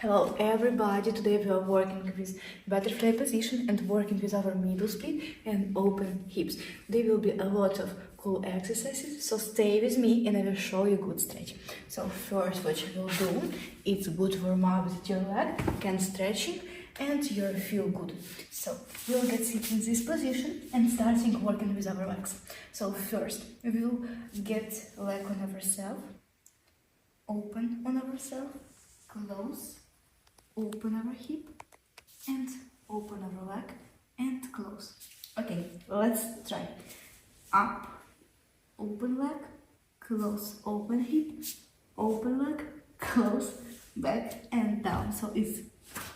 Hello everybody, today we are working with butterfly position and working with our middle split and open hips. There will be a lot of cool exercises, so stay with me and I will show you good stretch. So first what you will do, it's good warm up with your leg, can stretching and you feel good. So we'll get sit in this position and starting working with our legs. So first we will get leg on ourselves, open on ourselves, close, open our hip and open our leg and close. Okay, let's try. Up, open leg, close, open hip, open leg, close, back and down. So it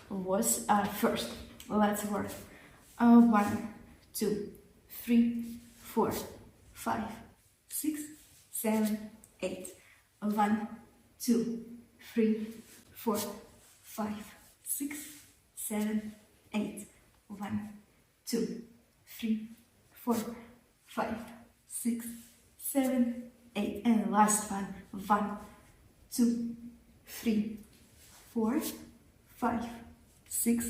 was first. Let's work. 1, 2, 3, 4, 5, 6, 7, 8. 1, 2, 3, 4, 5, 6, 7, 8. 1, 2, 3, 4, 5, 6, 7, 8. And last one. 1, 2, 3, 4, 5, 6,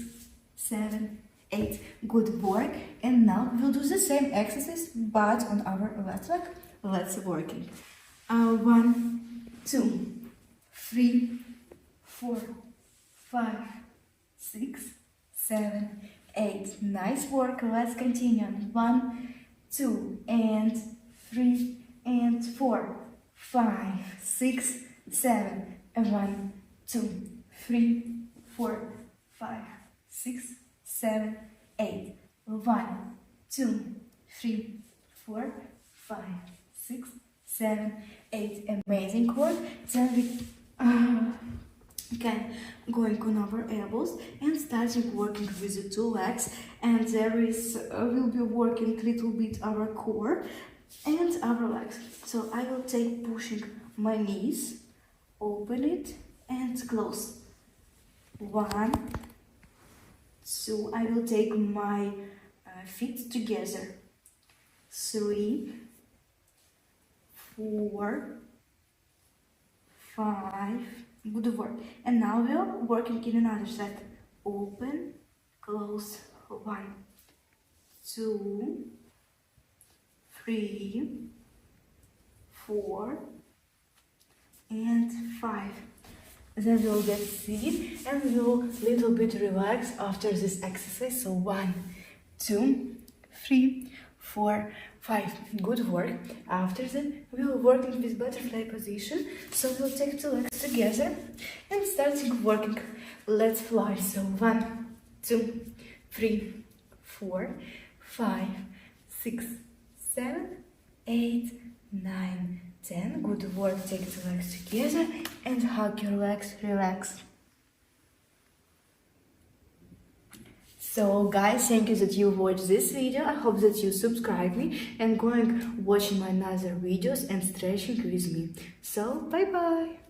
7, 8. Good work. And now we'll do the same exercise but on our left leg. Let's working. 1, 2, 3, 4, 5, 6, 7, 8. Nice work. Let's continue. 1, 2, and 3, and 4, 5, 6, 7, and 1, 2, 3, 4, 5, 6, 7, 8. 1, 2, 3, 4, 5, 6, 7, 8. Amazing work. Then we can going on our elbows and starting working with the two legs, and there is will be working a little bit our core and our legs. So I will take pushing my knees, open it and close. 1, 2. I will take my feet together. 3, 4, 5. Good work. And now we are working in another side. Open, close. 1, 2, 3, 4, and 5. Then we'll get seated and we'll little bit relax after this exercise. So 1, 2, 3, 4, 5. Good work. After that, we will working with butterfly position. So we'll take two legs together and starting working. Let's fly. So 1, 2, 3, 4, 5, 6, 7, 8, 9, 10. Good work. Take the legs together and hug your legs. Relax. So guys, thank you that you watched this video. I hope that you subscribe me and going watching my other videos and stretching with me. So bye bye.